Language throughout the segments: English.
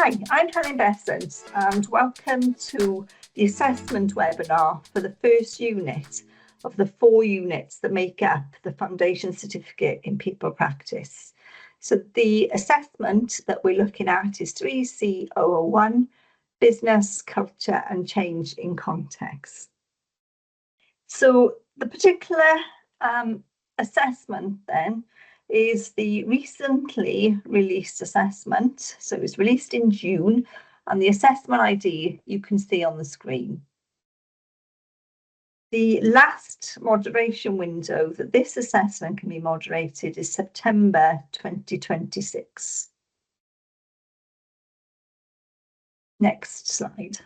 Hi, I'm Helen Besant and welcome to the assessment webinar for the first unit of the 4 units that make up the Foundation Certificate in People Practice. So the assessment that we're looking at is 3C001, Business, Culture and Change in Context. So the particular assessment then is the recently released assessment. So it was released in June, and the assessment ID you can see on the screen. The last moderation window that this assessment can be moderated is September 2026. Next slide.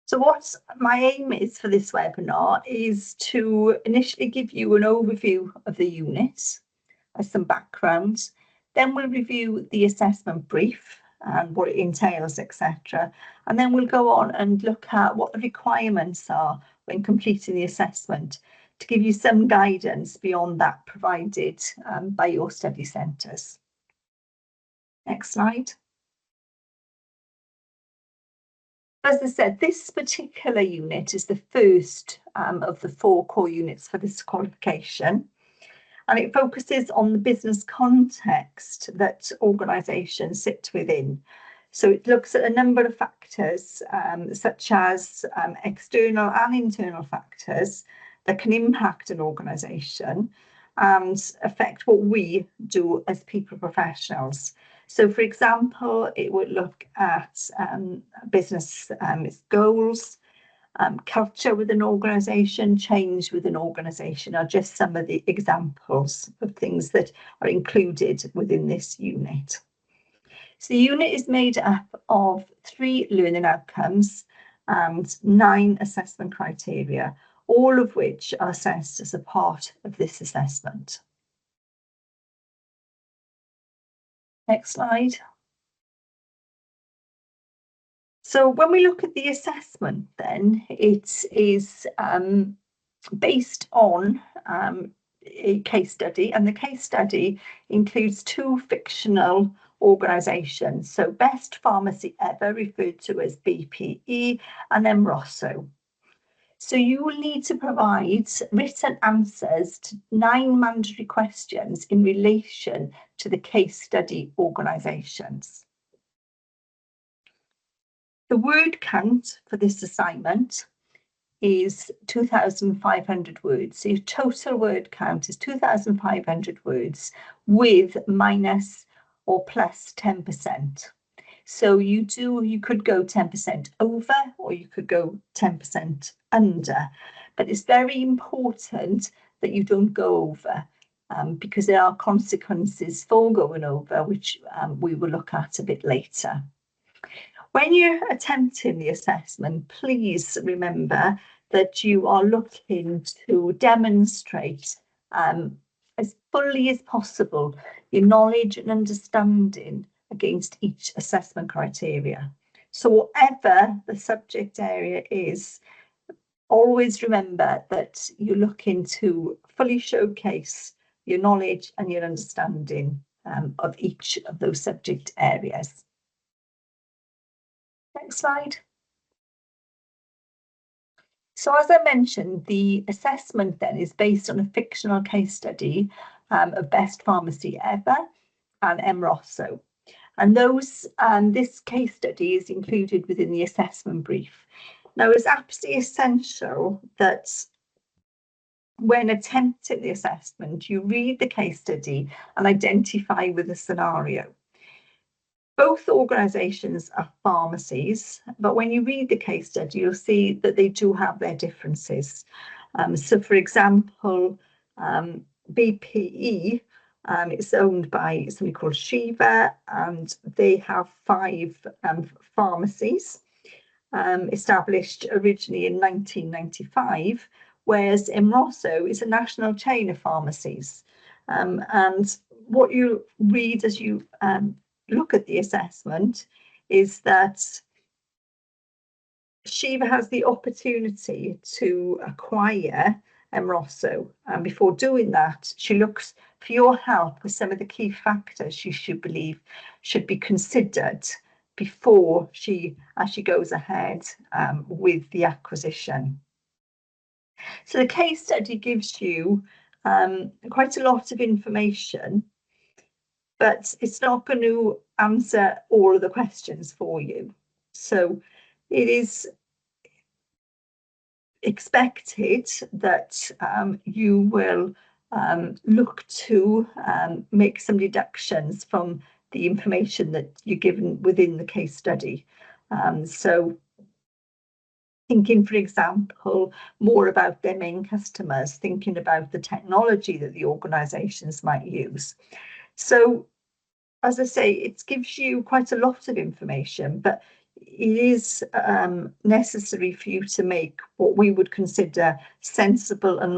So what my aim is for this webinar is to initially give you an overview of the unit as some background. Then we'll review the assessment brief and what it entails, etc. And then we'll go on and look at what the requirements are when completing the assessment to give you some guidance beyond that provided by your study centres. Next slide. As I said, this particular unit is the first of the 4 core units for this qualification, and it focuses on the business context that organisations sit within. So it looks at a number of factors, such as external and internal factors that can impact an organisation and affect what we do as people professionals. So, for example, it would look at business goals, culture with an organisation, change with an organisation are just some of the examples of things that are included within this unit. So the unit is made up of 3 learning outcomes and 9 assessment criteria, all of which are assessed as a part of this assessment. Next slide. So when we look at the assessment then, it is based on a case study, and the case study includes 2 fictional organisations. So Best Pharmacy Ever, referred to as BPE, and then Rosso. So you will need to provide written answers to 9 mandatory questions in relation to the case study organisations. The word count for this assignment is 2,500 words. So your total word count is 2,500 words with minus or plus 10%. So you could go 10% over, or you could go 10% under, but it's very important that you don't go over because there are consequences for going over, which we will look at a bit later. When you're attempting the assessment, please remember that you are looking to demonstrate as fully as possible your knowledge and understanding against each assessment criteria. So whatever the subject area is, always remember that you're looking to fully showcase your knowledge and your understanding of each of those subject areas. Next slide. So as I mentioned, the assessment then is based on a fictional case study of Best Pharmacy Ever and M. Rosso. And this case study is included within the assessment brief. Now, it's absolutely essential that when attempting the assessment, you read the case study and identify with the scenario. Both organisations are pharmacies, but when you read the case study, you'll see that they do have their differences. So, for example, BPE, it's owned by somebody called Shiva, and they have 5 pharmacies established originally in 1995, whereas Rosso is a national chain of pharmacies. And what you read as you look at the assessment is that Shiva has the opportunity to acquire Rosso, and before doing that, she looks for your help with some of the key factors you should believe should be considered before she actually goes ahead with the acquisition. So the case study gives you quite a lot of information, but it's not going to answer all of the questions for you. So it is expected that you will look to make some deductions from the information that you're given within the case study. So thinking, for example, more about their main customers, thinking about the technology that the organisations might use. So, as I say, it gives you quite a lot of information, but it is necessary for you to make what we would consider sensible and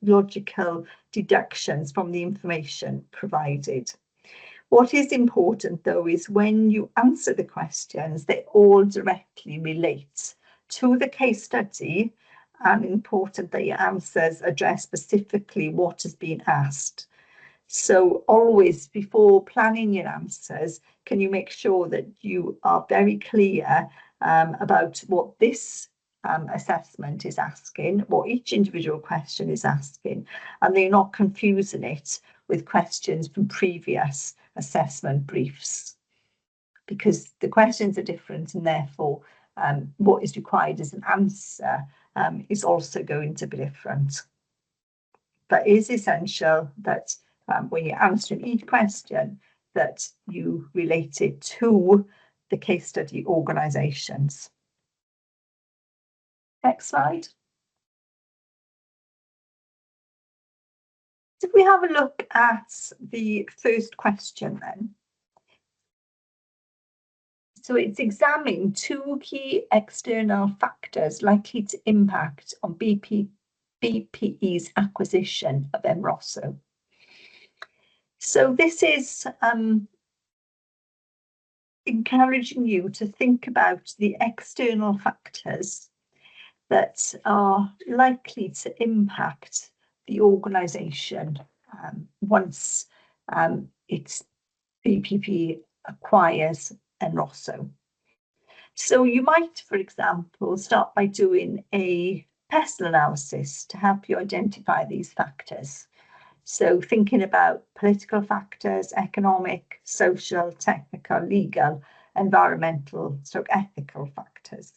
logical deductions from the information provided. What is important, though, is when you answer the questions, they all directly relate to the case study, and important that your answers address specifically what has been asked. So always, before planning your answers, can you make sure that you are very clear about what this assessment is asking, what each individual question is asking, and they're not confusing it with questions from previous assessment briefs, because the questions are different, and therefore what is required as an answer is also going to be different. But it is essential that when you're answering each question, that you relate it to the case study organisations. Next slide. So if we have a look at the first question then. So it's examining two key external factors likely to impact on BPE's acquisition of Emrosso. So this is encouraging you to think about the external factors that are likely to impact the organisation once it's BPP acquires Emrosso. So you might, for example, start by doing a personal analysis to help you identify these factors. So thinking about political factors, economic, social, technical, legal, environmental, ethical factors.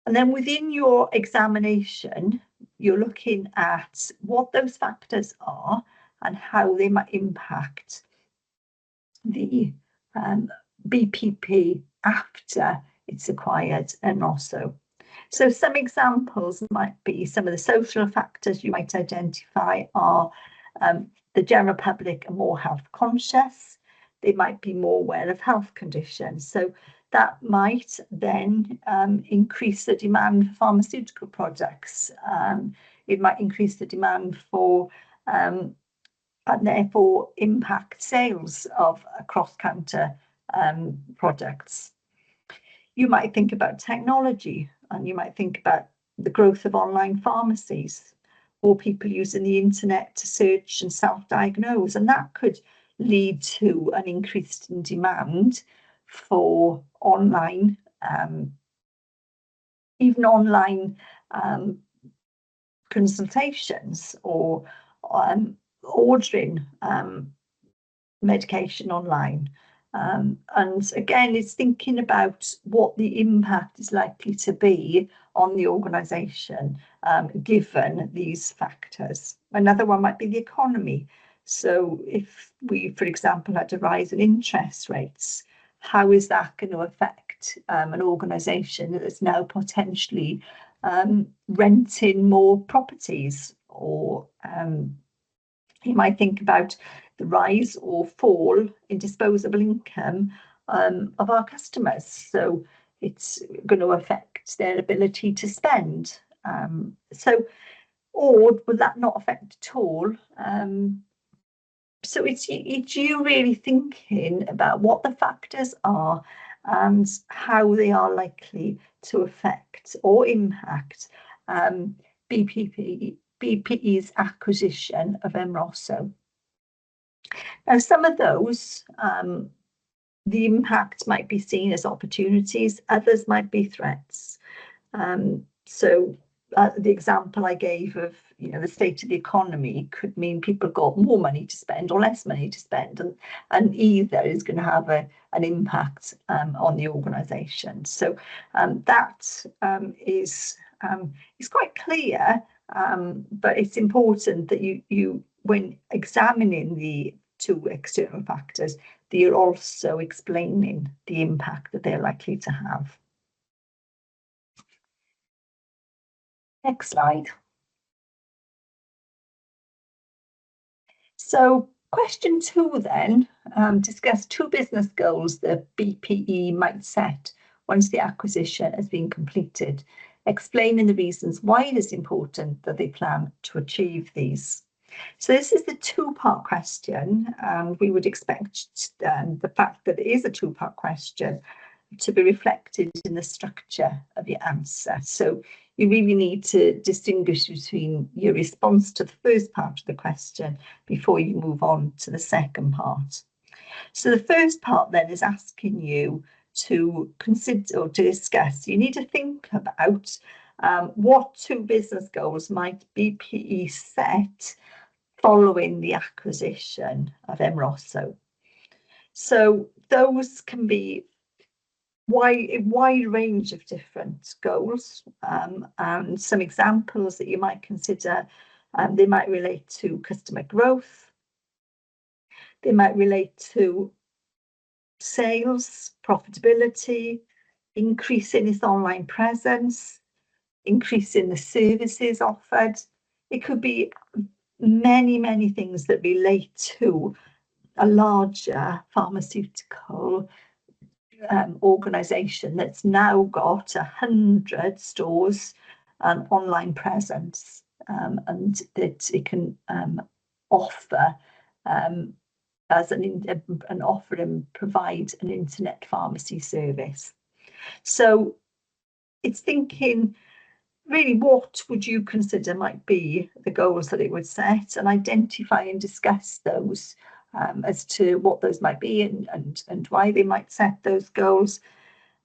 And then within your examination, you're looking at what those factors are and how they might impact the BPP after it's acquired Emrosso. So some examples might be some of the social factors you might identify are the general public are more health conscious. They might be more aware of health conditions. So that might then increase the demand for pharmaceutical products. It might increase the demand for and therefore impact sales of cross-counter products. You might think about technology, and you might think about the growth of online pharmacies, or people using the internet to search and self-diagnose, and that could lead to an increase in demand for online, even online consultations, or ordering medication online. And again, it's thinking about what the impact is likely to be on the organisation given these factors. Another one might be the economy. So if we, for example, had a rise in interest rates, how is that going to affect an organisation that is now potentially renting more properties? Or you might think about the rise or fall in disposable income of our customers. So it's going to affect their ability to spend. Or will that not affect at all? So it's you really thinking about what the factors are and how they are likely to affect or impact BPP BPE's acquisition of Emrosso. Now, some of those, the impact might be seen as opportunities, others might be threats. So the example I gave of, the state of the economy could mean people got more money to spend or less money to spend, and either is going to have an impact on the organisation. So that is quite clear, but it's important that you when examining the two external factors, that you're also explaining the impact that they're likely to have. Next slide. So question 2 then, discuss 2 business goals that BPE might set once the acquisition has been completed, explaining the reasons why it is important that they plan to achieve these. So this is the 2-part question, and we would expect the fact that it is a 2-part question to be reflected in the structure of your answer. So you really need to distinguish between your response to the first part of the question before you move on to the second part. So the first part then is asking you to consider or to discuss. You need to think about what 2 business goals might BPE set following the acquisition of Emrosso. So those can be a wide range of different goals, and some examples that you might consider. They might relate to customer growth, they might relate to sales, profitability, increasing its online presence, increasing the services offered. It could be many things that relate to a larger pharmaceutical organisation that's now got 100 stores and online presence, and that it can offer as an offer and provide an internet pharmacy service. So it's thinking really, what would you consider might be the goals that it would set, and identify and discuss those as to what those might be and why they might set those goals.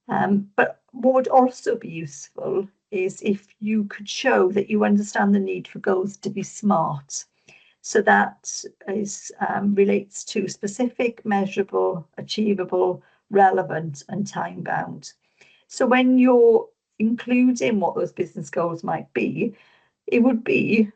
But what would also be useful is if you could show that you understand the need for goals to be smart. So that is relates to specific, measurable, achievable, relevant, and time-bound. So when you're including what those business goals might be, it would be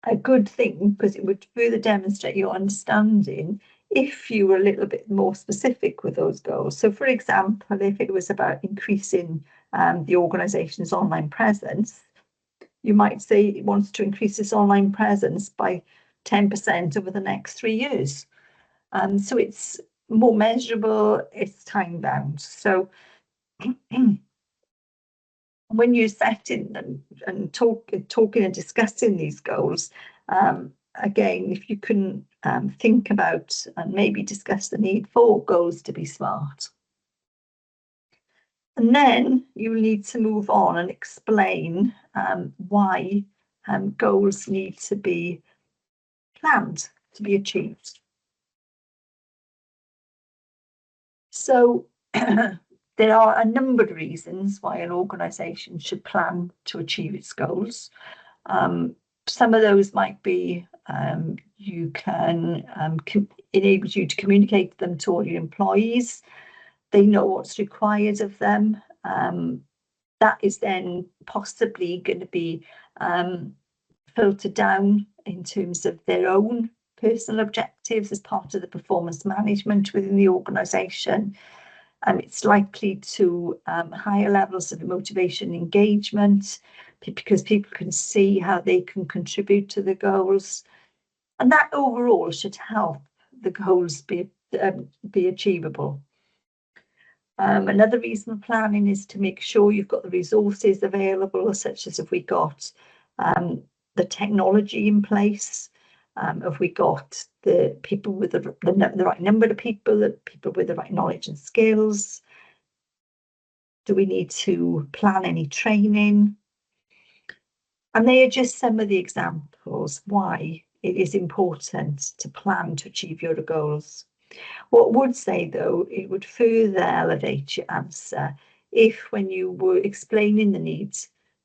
a good thing, because it would further demonstrate your understanding if you were a little bit more specific with those goals. So, for example, if it was about increasing the organisation's online presence, you might say it wants to increase its online presence by 10% over the next 3 years. So it's more measurable, it's time bound. So when you're setting and talking and discussing these goals, again, if you can think about and maybe discuss the need for goals to be smart. And then you need to move on and explain why goals need to be planned to be achieved. So there are a number of reasons why an organisation should plan to achieve its goals. Some of those might be you can enable you to communicate them to all your employees. They know what's required of them. That is then possibly going to be filtered down in terms of their own personal objectives as part of the performance management within the organisation. It's likely to higher levels of motivation and engagement, because people can see how they can contribute to the goals, and that overall should help the goals be achievable. Another reason for planning is to make sure you've got the resources available, such as if we got the technology in place, have we got the people with the right number of people, the people with the right knowledge and skills? Do we need to plan any training? And they are just some of the examples why it is important to plan to achieve your goals. What would say though, it would further elevate your answer if when you were explaining the need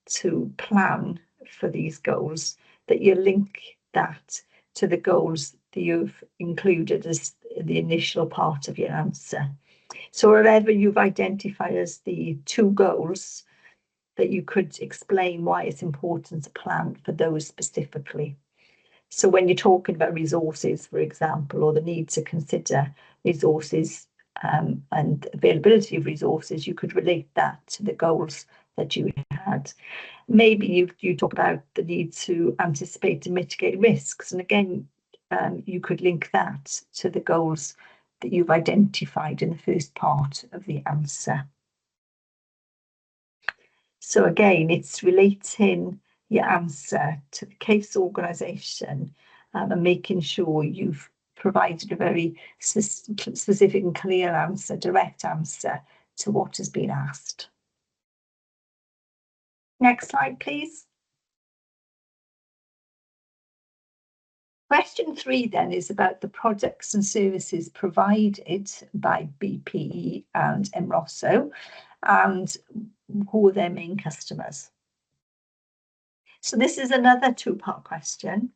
to plan for these goals, that you link that to the goals that you've included as the initial part of your answer. So wherever you've identified as the two goals, that you could explain why it's important to plan for those specifically. So when you're talking about resources, for example, or the need to consider resources and availability of resources, you could relate that to the goals that you had. Maybe you talk about the need to anticipate and mitigate risks. And again, you could link that to the goals that you've identified in the first part of the answer. So again, it's relating your answer to the case organisation and making sure you've provided a very specific and clear answer, direct answer to what has been asked. Next slide, please. Question 3 then is about the products and services provided by BPE and MROSO and who are their main customers. So this is another two-part question,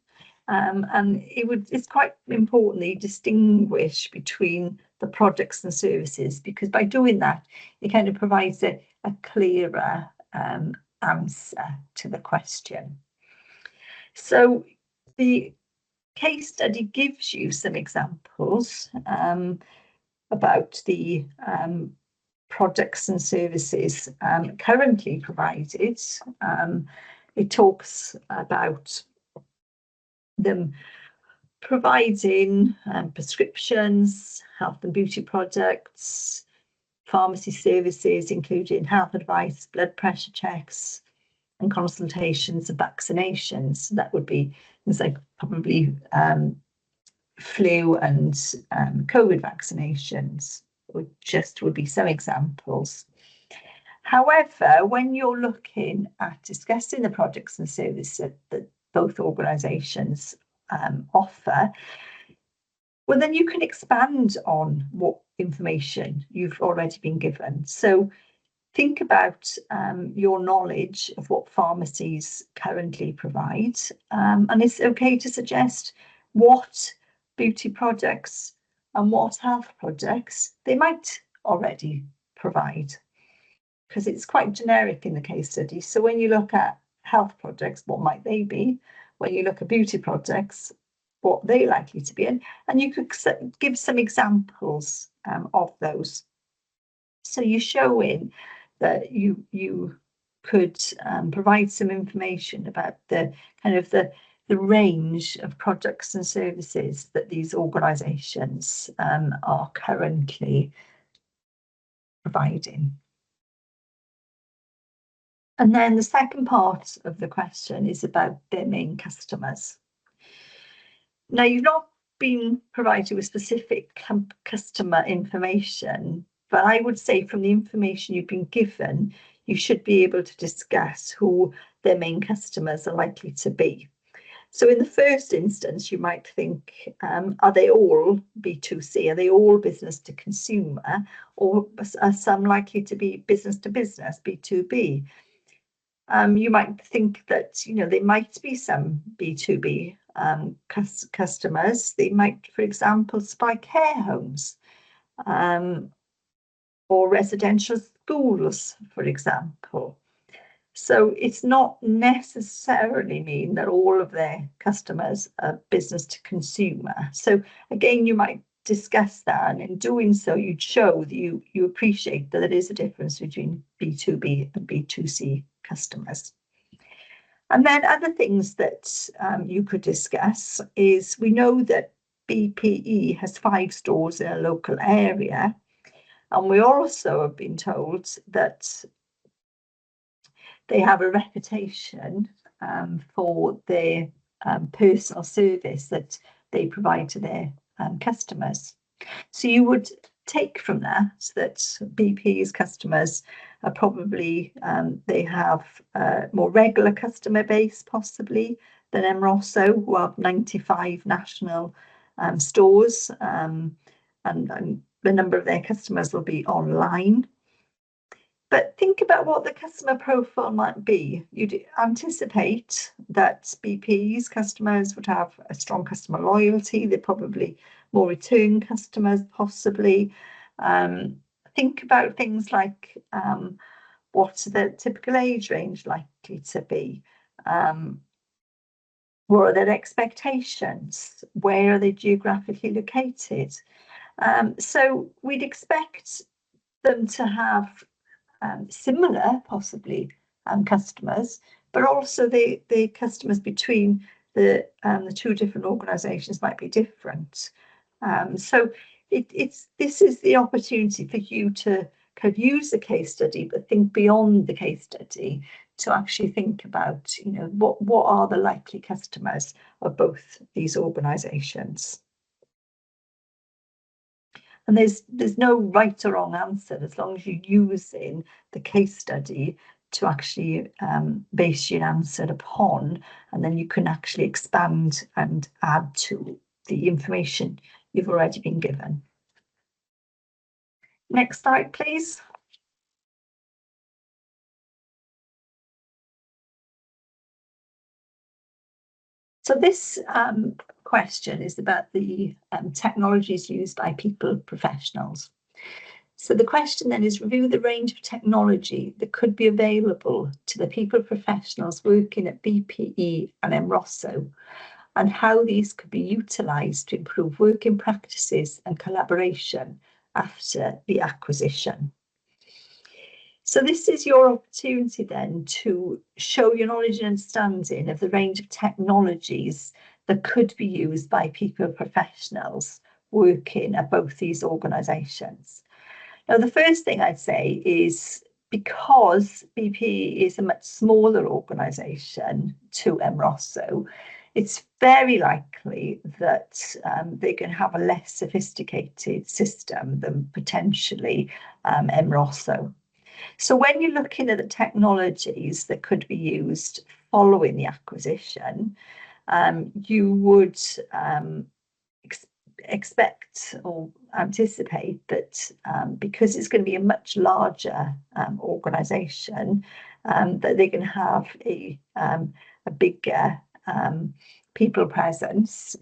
and it's quite important that you distinguish between the products and services, because by doing that, it kind of provides a clearer answer to the question. So the case study gives you some examples about the products and services currently provided. It talks about them providing prescriptions, health and beauty products, pharmacy services, including health advice, blood pressure checks, and consultations and vaccinations. That would be things like probably flu and COVID vaccinations, would be some examples. However, when you're looking at discussing the products and services that both organisations offer, well, then you can expand on what information you've already been given. So think about your knowledge of what pharmacies currently provide, and it's okay to suggest what beauty products and what health products they might already provide, because it's quite generic in the case study. So when you look at health products, what might they be? When you look at beauty products, what are they likely to be in? And you could give some examples of those. So you're showing that you could provide some information about the kind of the range of products and services that these organisations are currently providing. And then the second part of the question is about their main customers. Now, you've not been provided with specific customer information, but I would say from the information you've been given, you should be able to discuss who their main customers are likely to be. So in the first instance, you might think, are they all B2C? Are they all business to consumer? Or are some likely to be business to business, B2B? You might think that, there might be some B2B customers. They might, for example, supply care homes or residential schools, for example. So it's not necessarily mean that all of their customers are business to consumer. So again, you might discuss that, and in doing so, you'd show that you appreciate that there is a difference between B2B and B2C customers. And then other things that you could discuss is, we know that BPE has 5 stores in a local area, and we also have been told that they have a reputation for their personal service that they provide to their customers. So you would take from that BP's customers probably they have a more regular customer base possibly than Emrosso, who have 95 national stores, and the number of their customers will be online. But think about what the customer profile might be. You'd anticipate that BP's customers would have a strong customer loyalty. They're probably more return customers, possibly. Think about things like what's the typical age range likely to be? What are their expectations? Where are they geographically located? So we'd expect them to have similar, possibly, customers, but also the customers between the two different organisations might be different. So this is the opportunity for you to kind of use the case study, but think beyond the case study to actually think about, what are the likely customers of both these organisations. And there's no right or wrong answer as long as you're using the case study to actually base your answer upon, and then you can actually expand and add to the information you've already been given. Next slide, please. So this question is about the technologies used by people professionals. So the question then is, review the range of technology that could be available to the people professionals working at BPE and Emrosso, and how these could be utilised to improve working practices and collaboration after the acquisition. So this is your opportunity then to show your knowledge and understanding of the range of technologies that could be used by people professionals working at both these organisations. Now, the first thing I'd say is, because BP is a much smaller organisation to Emrosso, it's very likely that they can have a less sophisticated system than potentially Emrosso. So when you're looking at the technologies that could be used following the acquisition, you would expect or anticipate that because it's going to be a much larger organisation, that they're going to have a bigger people presence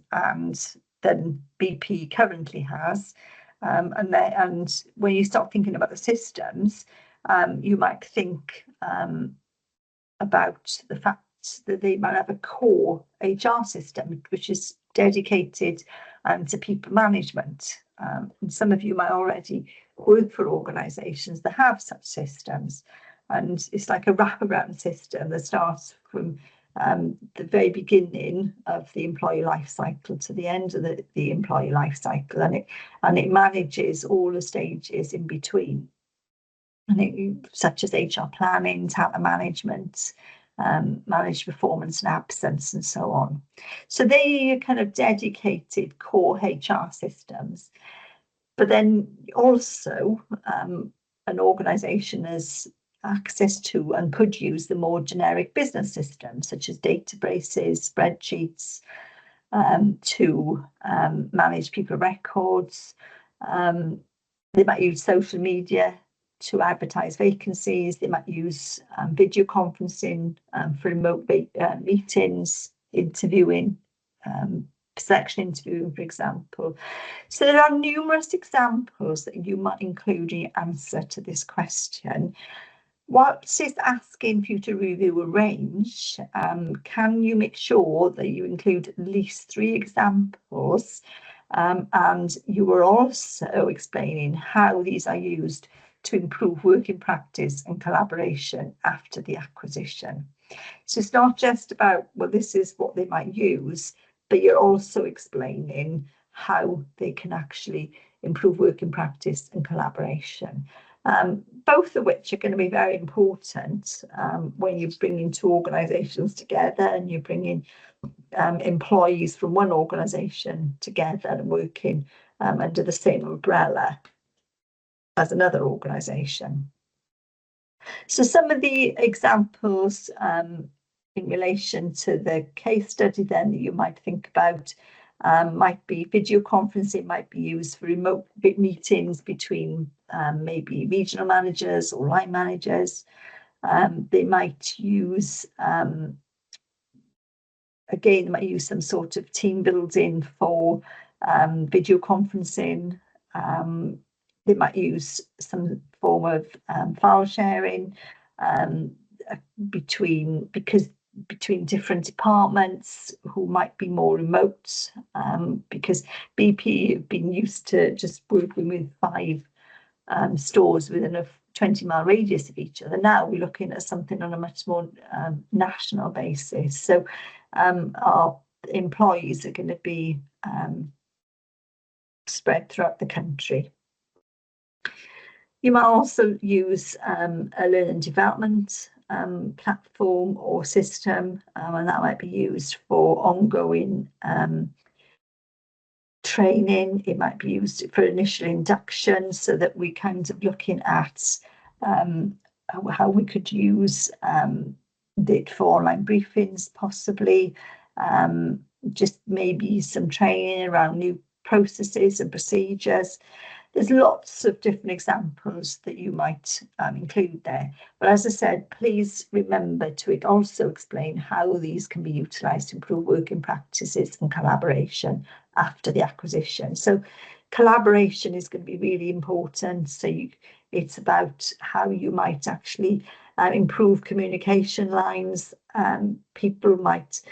than BP currently has. And when you start thinking about the systems, you might think about the fact that they might have a core HR system which is dedicated to people management. And some of you might already work for organisations that have such systems, and it's like a wraparound system that starts from the very beginning of the employee life cycle to the end of the employee life cycle, and it manages all the stages in between, and such as HR planning, talent management, manage performance and absence, and so on. So they are kind of dedicated core HR systems. But then also an organisation has access to and could use the more generic business systems, such as databases, spreadsheets, to manage people records. They might use social media to advertise vacancies. They might use video conferencing for remote meetings, interviewing, selection interviewing, for example. So there are numerous examples that you might include in your answer to this question. Whilst it's asking for you to review a range, can you make sure that you include at least 3 examples, and you are also explaining how these are used to improve working practice and collaboration after the acquisition? So it's not just about, well, this is what they might use, but you're also explaining how they can actually improve working practice and collaboration. Both of which are going to be very important when you're bringing 2 organisations together and you're bringing employees from one organisation together and working under the same umbrella as another organisation. So some of the examples in relation to the case study then that you might think about might be video conferencing, might be used for remote meetings between maybe regional managers or line managers. They might use, again, they might use some sort of team building for video conferencing. They might use some form of file sharing between different departments who might be more remote, because BP have been used to just working with 5 stores within a 20-mile radius of each other. Now we're looking at something on a much more national basis. So our employees are going to be spread throughout the country. You might also use a learning and development platform or system, and that might be used for ongoing training. It might be used for initial induction, so that we're kind of looking at how we could use it for online briefings, possibly. Just maybe some training around new processes and procedures. There's lots of different examples that you might include there. But as I said, please remember to also explain how these can be utilised to improve working practices and collaboration after the acquisition. So collaboration is going to be really important. So it's about how you might actually improve communication lines. People might,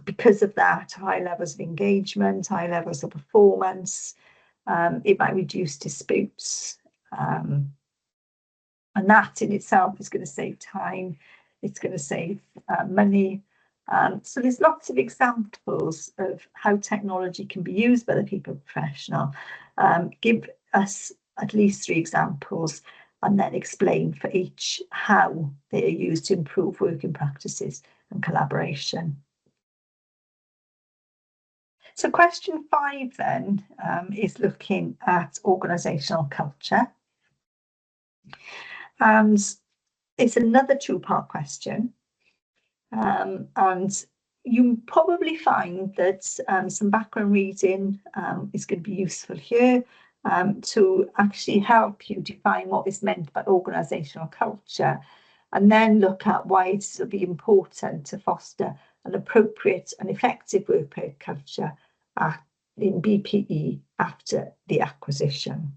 because of that, high levels of engagement, high levels of performance. It might reduce disputes, and that in itself is going to save time. It's going to save money. So there's lots of examples of how technology can be used by the people professional. Give us at least 3 examples and then explain for each how they are used to improve working practices and collaboration. So question 5 then is looking at organisational culture. And it's another 2-part question. And you probably find that some background reading is going to be useful here to actually help you define what is meant by organisational culture, and then look at why it's to be important to foster an appropriate and effective workplace culture in BPE after the acquisition.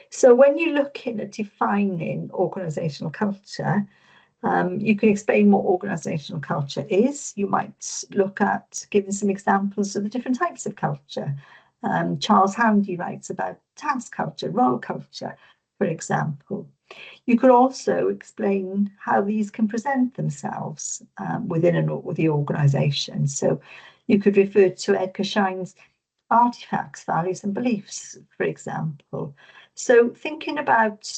So when you're looking at defining organisational culture, you can explain what organisational culture is. You might look at giving some examples of the different types of culture. Charles Handy writes about task culture, role culture, for example. You could also explain how these can present themselves within the organisation. So you could refer to Edgar Schein's artifacts, values and beliefs, for example. So thinking about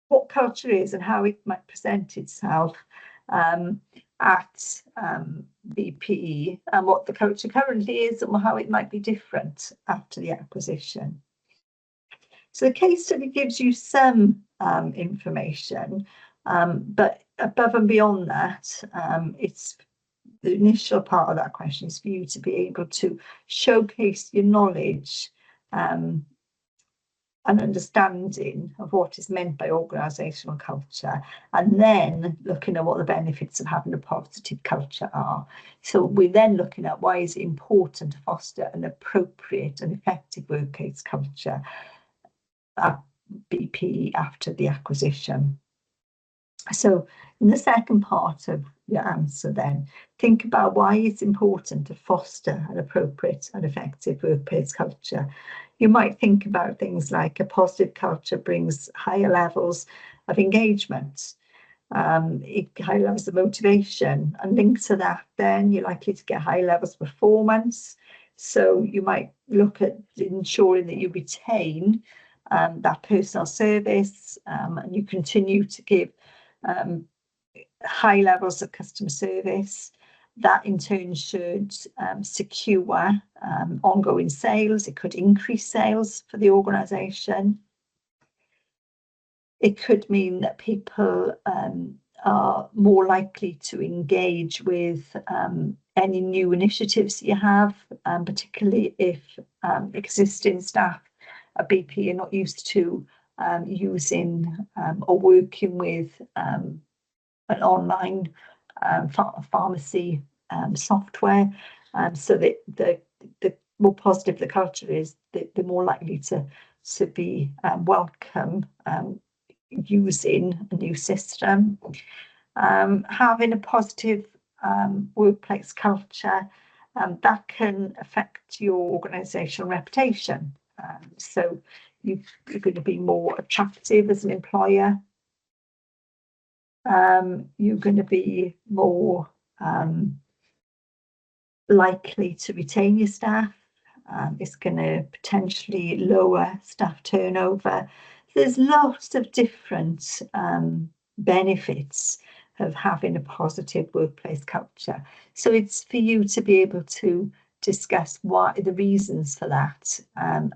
what culture is and how it might present itself at BPE, and what the culture currently is and how it might be different after the acquisition. So the case study gives you some information, but above and beyond that, it's the initial part of that question is for you to be able to showcase your knowledge and understanding of what is meant by organisational culture, and then looking at what the benefits of having a positive culture are. So we're then looking at why is it important to foster an appropriate and effective workplace culture at BP after the acquisition. So in the second part of your answer then, think about why it's important to foster an appropriate and effective workplace culture. You might think about things like a positive culture brings higher levels of engagement, high levels of motivation, and linked to that then you're likely to get high levels of performance. So you might look at ensuring that you retain that personal service, and you continue to give high levels of customer service. That in turn should secure ongoing sales. It could increase sales for the organisation. It could mean that people are more likely to engage with any new initiatives you have, particularly if existing staff at BP are not used to using or working with an online pharmacy software. So that the more positive the culture is, the more likely to be welcome using a new system. Having a positive workplace culture, that can affect your organisational reputation. So you're going to be more attractive as an employer. You're going to be more likely to retain your staff. It's going to potentially lower staff turnover. There's lots of different benefits of having a positive workplace culture. So it's for you to be able to discuss why the reasons for that, and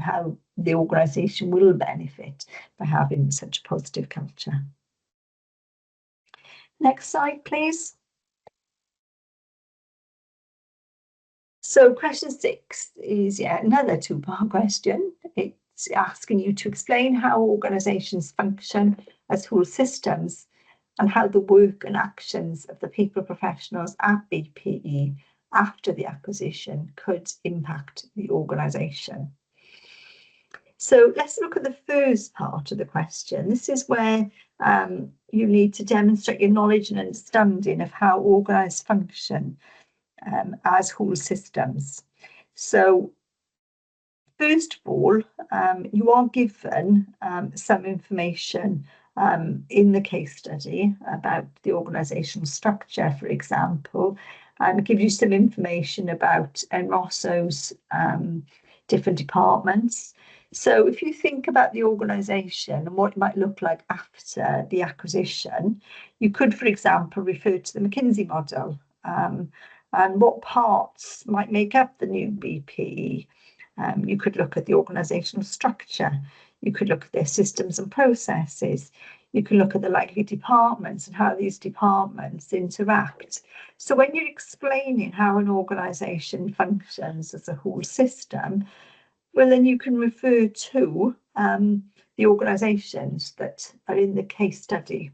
how the organisation will benefit by having such a positive culture. Next slide, please. So question 6 is another two-part question. It's asking you to explain how organisations function as whole systems and how the work and actions of the people professionals at BPE after the acquisition could impact the organisation. So let's look at the first part of the question. This is where you need to demonstrate your knowledge and understanding of how organised function as whole systems. So first of all, you are given some information in the case study about the organisational structure, for example, and it gives you some information about Enrosso's different departments. So if you think about the organisation and what it might look like after the acquisition, you could, for example, refer to the McKinsey model, and what parts might make up the new BPE. You could look at the organisational structure. You could look at their systems and processes. You can look at the likely departments and how these departments interact. So when you're explaining how an organisation functions as a whole system, well, then you can refer to the organisations that are in the case study.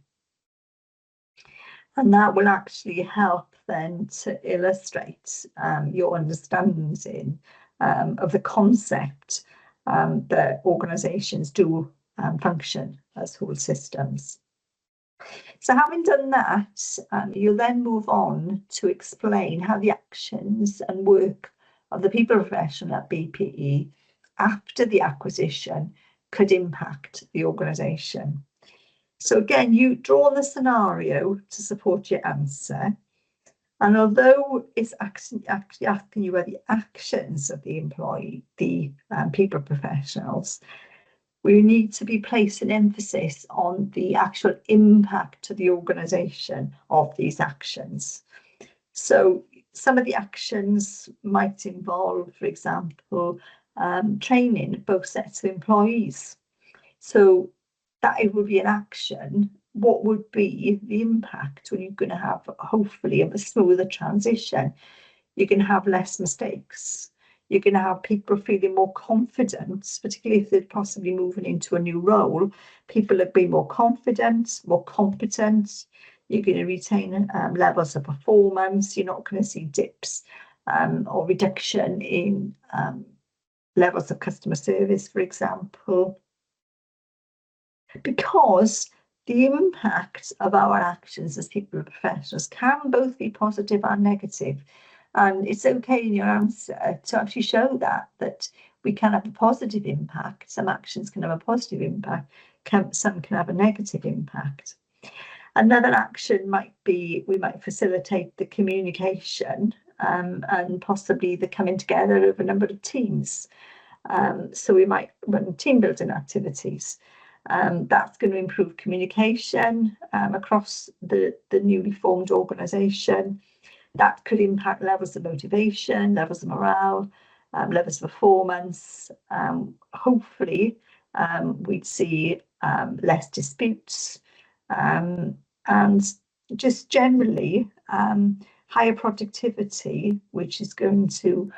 And that will actually help then to illustrate your understanding of the concept that organisations do function as whole systems. So having done that, you'll then move on to explain how the actions and work of the people professional at BPE after the acquisition could impact the organisation. So again, you draw the scenario to support your answer. And although it's actually asking you about the actions of the employee, the people professionals, we need to be placing emphasis on the actual impact to the organisation of these actions. So some of the actions might involve, for example, training both sets of employees. So that it would be an action. What would be the impact when you're going to have, hopefully, a smoother transition? You're going to have less mistakes. You're going to have people feeling more confident, particularly if they're possibly moving into a new role. People will be more confident, more competent. You're going to retain levels of performance. You're not going to see dips or reduction in levels of customer service, for example. Because the impact of our actions as people professionals can both be positive and negative. And it's okay in your answer to actually show that we can have a positive impact. Some actions can have a positive impact, some can have a negative impact. Another action might be, we might facilitate the communication and possibly the coming together of a number of teams. So we might run team building activities. That's going to improve communication across the newly formed organisation. That could impact levels of motivation, levels of morale, levels of performance. Hopefully, we'd see less disputes, and just generally higher productivity, which is going to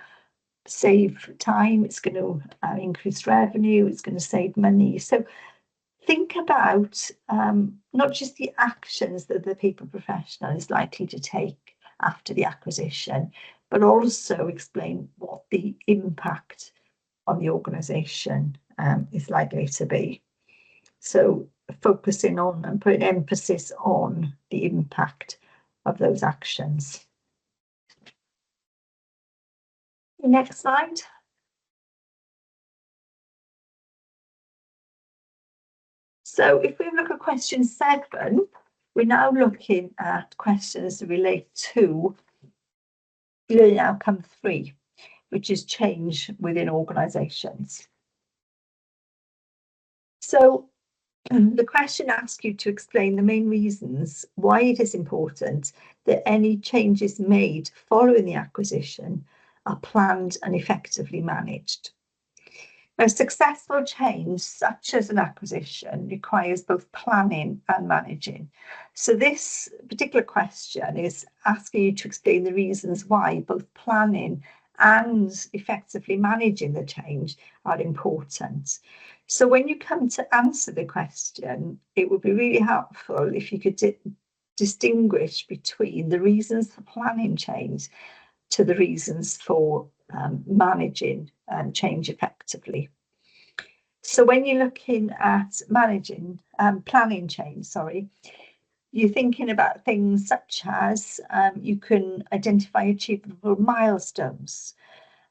save time, it's going to increase revenue, it's going to save money. So think about not just the actions that the people professional is likely to take after the acquisition, but also explain what the impact on the organisation is likely to be. So focusing on and putting emphasis on the impact of those actions. Next slide. So if we look at question 7, we're now looking at questions that relate to learning outcome 3, which is change within organisations. So the question asks you to explain the main reasons why it is important that any changes made following the acquisition are planned and effectively managed. Now, successful change, such as an acquisition, requires both planning and managing. So this particular question is asking you to explain the reasons why both planning and effectively managing the change are important. So when you come to answer the question, it would be really helpful if you could distinguish between the reasons for planning change to the reasons for managing change effectively. So when you're looking at planning change, you're thinking about things such as you can identify achievable milestones.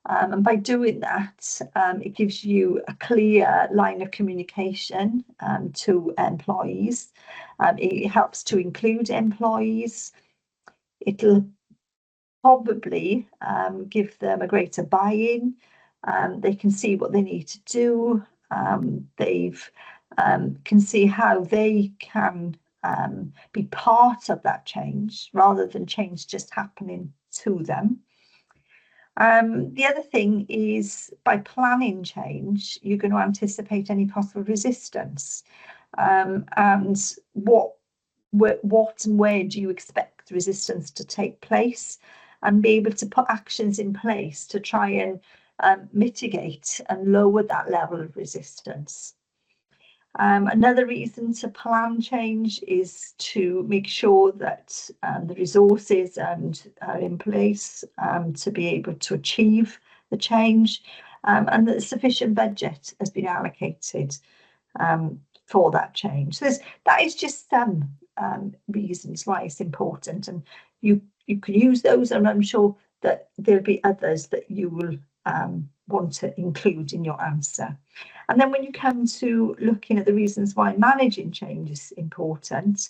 And by doing that, it gives you a clear line of communication to employees. It helps to include employees. It'll probably give them a greater buy-in. They can see what they need to do. They can see how they can be part of that change rather than change just happening to them. The other thing is, by planning change, you're going to anticipate any possible resistance, and what and where do you expect the resistance to take place, and be able to put actions in place to try and mitigate and lower that level of resistance. Another reason to plan change is to make sure that the resources are in place to be able to achieve the change, and that sufficient budget has been allocated for that change. So that is just some reasons why it's important, and you can use those, and I'm sure that there'll be others that you will want to include in your answer. And then when you come to looking at the reasons why managing change is important,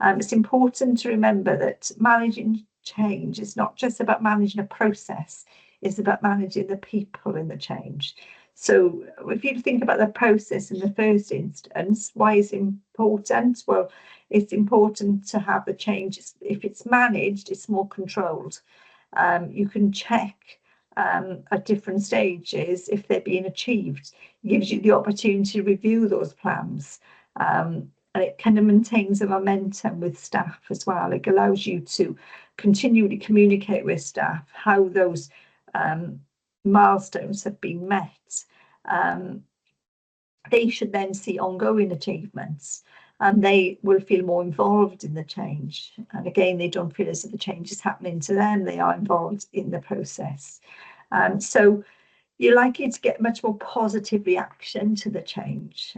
it's important to remember that managing change is not just about managing a process, it's about managing the people in the change. So if you think about the process in the first instance, why is it important? Well, it's important to have the change. If it's managed, it's more controlled. You can check at different stages if they're being achieved. It gives you the opportunity to review those plans, and it kind of maintains a momentum with staff as well. It allows you to continually communicate with staff how those milestones have been met. They should then see ongoing achievements, and they will feel more involved in the change. And again, they don't feel as if the change is happening to them, they are involved in the process. So you're likely to get much more positive reaction to the change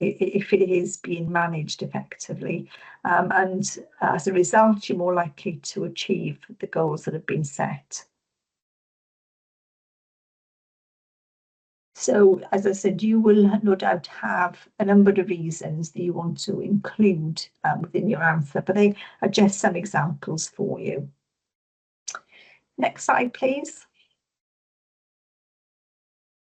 if it is being managed effectively. And as a result, you're more likely to achieve the goals that have been set. So, as I said, you will no doubt have a number of reasons that you want to include within your answer, but they are just some examples for you. Next slide, please.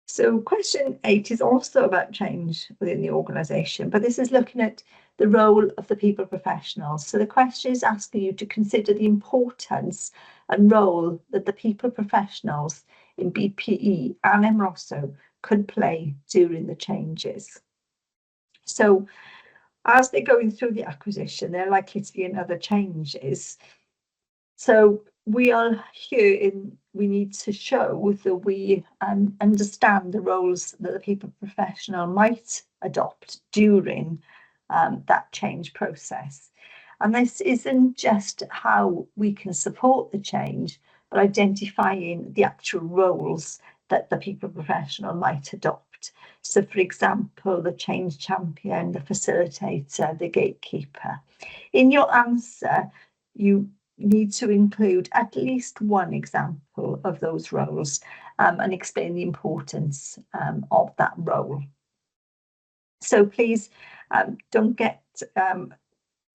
So question 8 is also about change within the organisation, but this is looking at the role of the people professionals. So the question is asking you to consider the importance and role that the people professionals in BPE and MROSO could play during the changes. So as they're going through the acquisition, there are likely to be other changes. So we are here we need to show that we understand the roles that the people professional might adopt during that change process. And this isn't just how we can support the change, but identifying the actual roles that the people professional might adopt. So, for example, the change champion, the facilitator, the gatekeeper. In your answer, you need to include at least one example of those roles and explain the importance of that role. So please don't get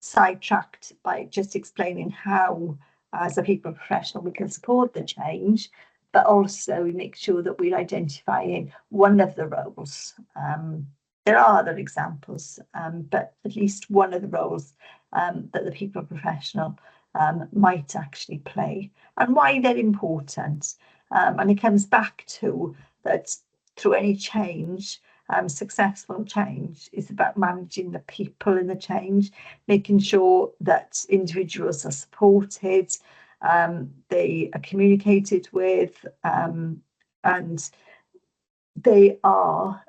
sidetracked by just explaining how, as a people professional, we can support the change, but also make sure that we're identifying one of the roles. There are other examples, but at least one of the roles that the people professional might actually play and why they're important. And it comes back to that through any change, successful change is about managing the people in the change, making sure that individuals are supported, they are communicated with, and they are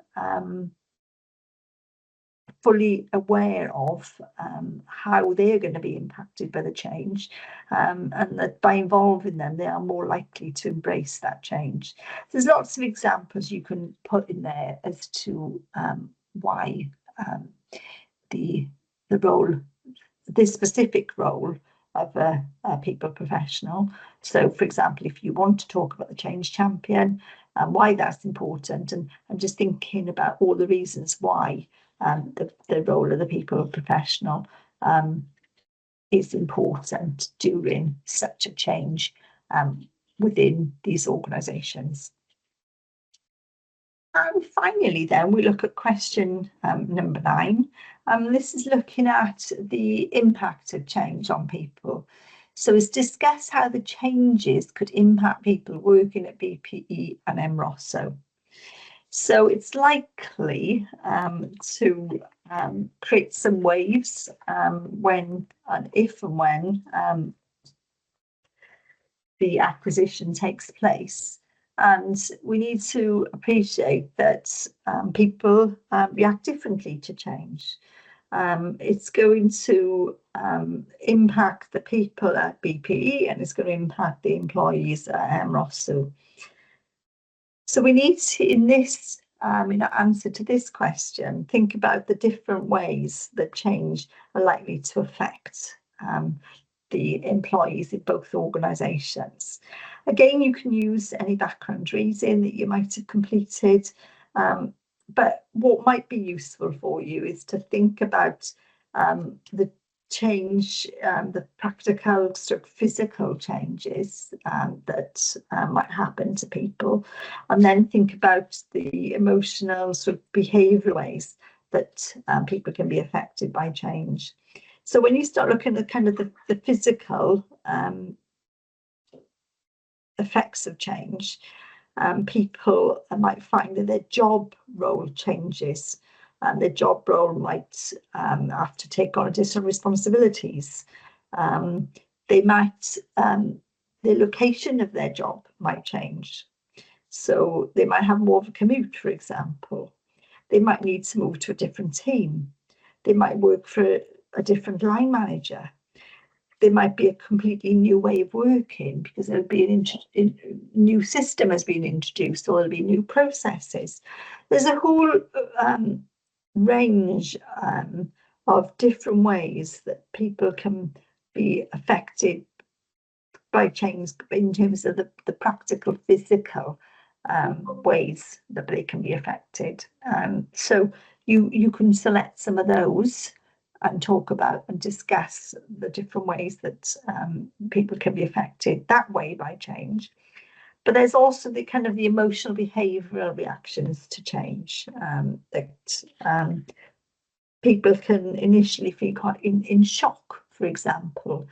fully aware of how they're going to be impacted by the change, and that by involving them, they are more likely to embrace that change. There's lots of examples you can put in there as to why the role, this specific role of a people professional. So, for example, if you want to talk about the change champion and why that's important, and just thinking about all the reasons why the role of the people professional is important during such a change within these organisations. And finally, then we look at question number 9. This is looking at the impact of change on people. So it's discuss how the changes could impact people working at BPE and MROSO. So it's likely to create some waves when and if and when the acquisition takes place. And we need to appreciate that people react differently to change. It's going to impact the people at BPE and it's going to impact the employees at MROSO. So we need to, in this, in answer to this question, think about the different ways that change are likely to affect the employees in both organisations. Again, you can use any background reading that you might have completed, but what might be useful for you is to think about the change, the practical sort of physical changes that might happen to people, and then think about the emotional sort of behavioural ways that people can be affected by change. So when you start looking at kind of the physical effects of change, people might find that their job role changes. Their job role might have to take on additional responsibilities. They might, the location of their job might change. So they might have more of a commute, for example. They might need to move to a different team. They might work for a different line manager. There might be a completely new way of working because there'll be a new system has been introduced, or there'll be new processes. There's a whole range of different ways that people can be affected by change in terms of the practical, physical ways that they can be affected. So you can select some of those and talk about and discuss the different ways that people can be affected that way by change. But there's also the kind of the emotional behavioural reactions to change that people can initially feel quite in shock, for example.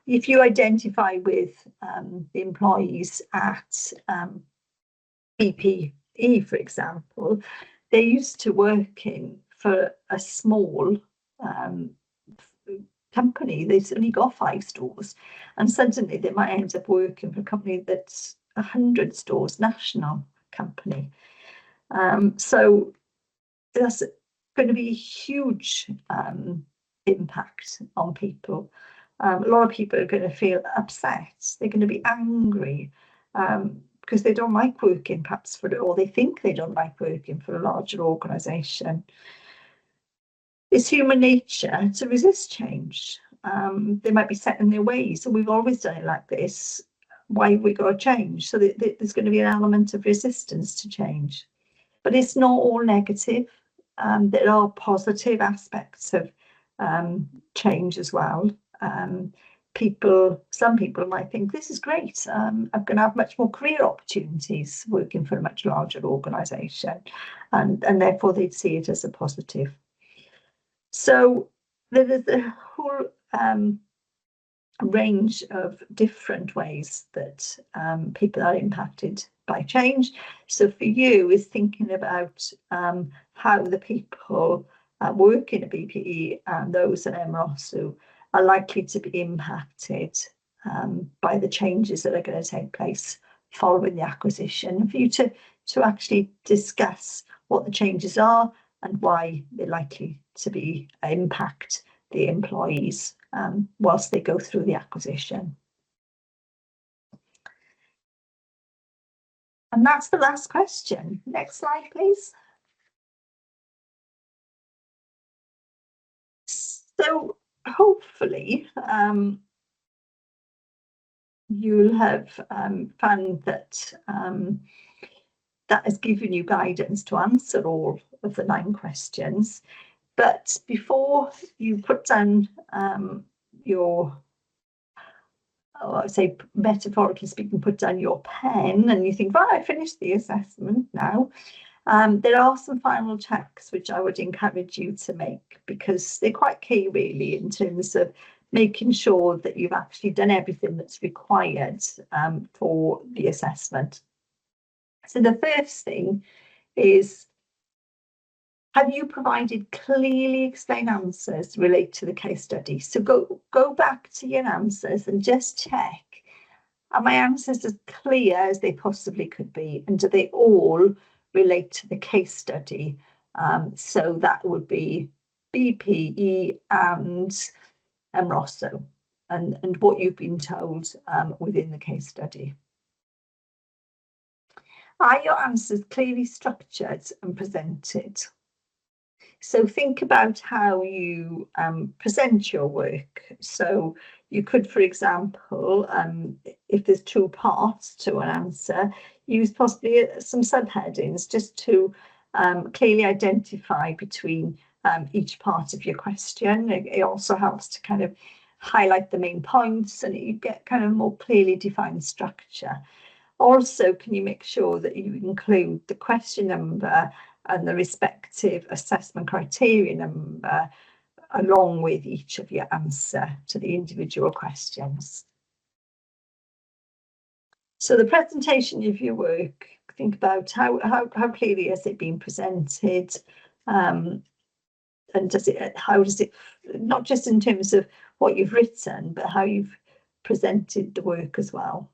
If you identify with the employees at BPE, for example, they're used to working for a small company. They've only got 5 stores, and suddenly they might end up working for a company that's 100 stores, national company. So that's going to be a huge impact on people. A lot of people are going to feel upset. They're going to be angry because they don't like working perhaps for, or they think they don't like working for a larger organisation. It's human nature to resist change. They might be set in their ways. So we've always done it like this. Why have we got to change? So there's going to be an element of resistance to change. But it's not all negative. There are positive aspects of change as well. Some people might think this is great. I'm going to have much more career opportunities working for a much larger organisation, and therefore they'd see it as a positive. So there's a whole range of different ways that people are impacted by change. So for you is thinking about how the people working at BPE and those at MROS who are likely to be impacted by the changes that are going to take place following the acquisition, and for you to actually discuss what the changes are and why they're likely to be impact the employees whilst they go through the acquisition. And that's the last question. Next slide, please. So hopefully you'll have found that that has given you guidance to answer all of the 9 questions. But before you put down your, I say metaphorically speaking, put down your pen and you think, right, I finished the assessment now. There are some final checks which I would encourage you to make, because they're quite key really in terms of making sure that you've actually done everything that's required for the assessment. So the first thing is, have you provided clearly explained answers relate to the case study? So go back to your answers and just check, are my answers as clear as they possibly could be? And do they all relate to the case study? So that would be BPE and MROSO and what you've been told within the case study. Are your answers clearly structured and presented? So think about how you present your work. So you could, for example, if there's 2 parts to an answer, use possibly some subheadings just to clearly identify between each part of your question. It also helps to kind of highlight the main points, and you get kind of more clearly defined structure. Also, can you make sure that you include the question number and the respective assessment criteria number along with each of your answer to the individual questions? So the presentation of your work, think about how clearly has it been presented, and how does it, not just in terms of what you've written, but how you've presented the work as well.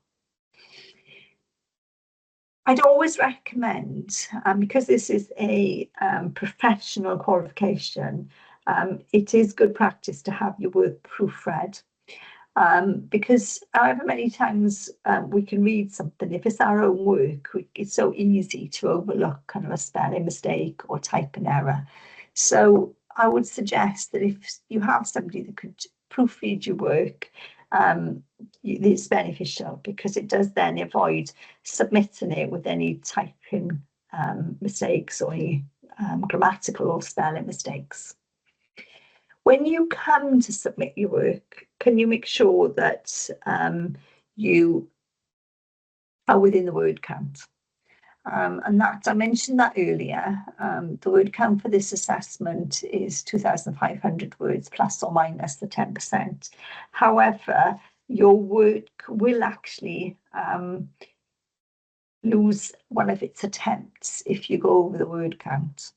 I'd always recommend, because this is a professional qualification, it is good practice to have your work proofread, because however many times we can read something, if it's our own work, it's so easy to overlook kind of a spelling mistake or typing error. So I would suggest that if you have somebody that could proofread your work, it's beneficial, because it does then avoid submitting it with any typing mistakes or any grammatical or spelling mistakes. When you come to submit your work, can you make sure that you are within the word count? And that, I mentioned that earlier, the word count for this assessment is 2,500 words plus or minus the 10%. However, your work will actually lose one of its attempts if you go over the word count.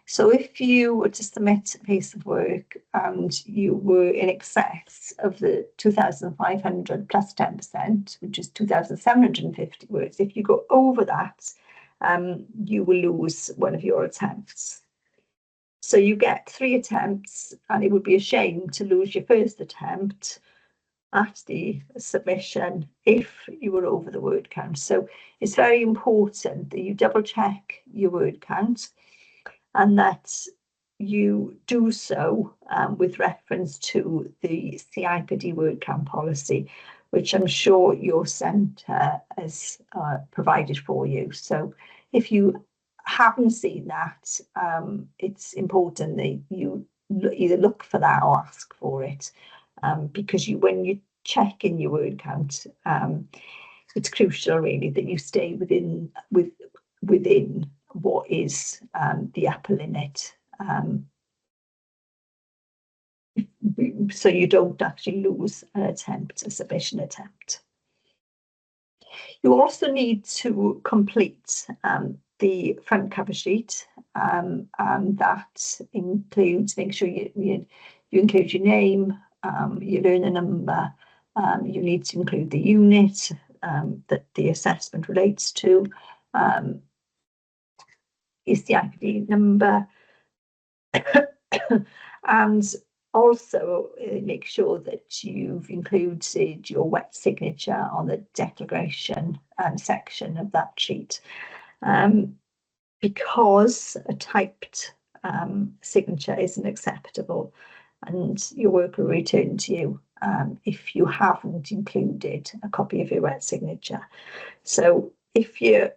So if you were to submit a piece of work and you were in excess of the 2,500 plus 10%, which is 2,750 words, if you go over that, you will lose one of your attempts. So you get 3 attempts, and it would be a shame to lose your first attempt at the submission if you were over the word count. So it's very important that you double check your word count, and that you do so with reference to the CIPD word count policy, which I'm sure your centre has provided for you. So if you haven't seen that, it's important that you either look for that or ask for it, because when you check in your word count, it's crucial really that you stay within what is the upper limit, so you don't actually lose a submission attempt. You also need to complete the front cover sheet, and that includes, make sure you include your name, your learner number, you need to include the unit that the assessment relates to, is the IPD number, and also make sure that you've included your wet signature on the declaration section of that sheet, because a typed signature isn't acceptable, and your work will return to you if you haven't included a copy of your wet signature. So if you're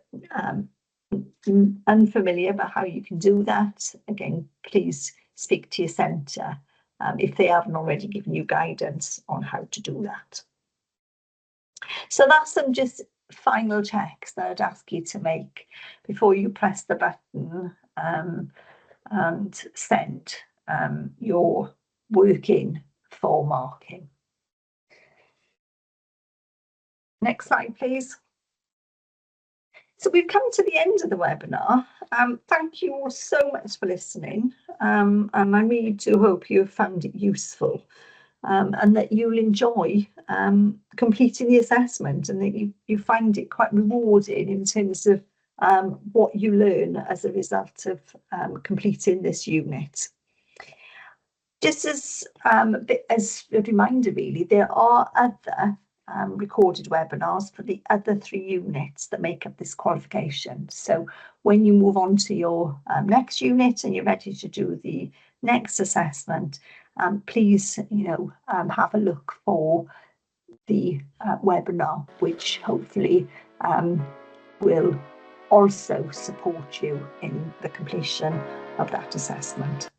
unfamiliar about how you can do that, again, please speak to your centre if they haven't already given you guidance on how to do that. So that's some just final checks that I'd ask you to make before you press the button and send your work in for marking. Next slide, please. So we've come to the end of the webinar. Thank you all so much for listening, and I really do hope you have found it useful, and that you'll enjoy completing the assessment, and that you find it quite rewarding in terms of what you learn as a result of completing this unit. Just as a reminder, really, there are other recorded webinars for the other 3 units that make up this qualification. So when you move on to your next unit and you're ready to do the next assessment, please have a look for the webinar, which hopefully will also support you in the completion of that assessment.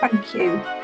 Thank you.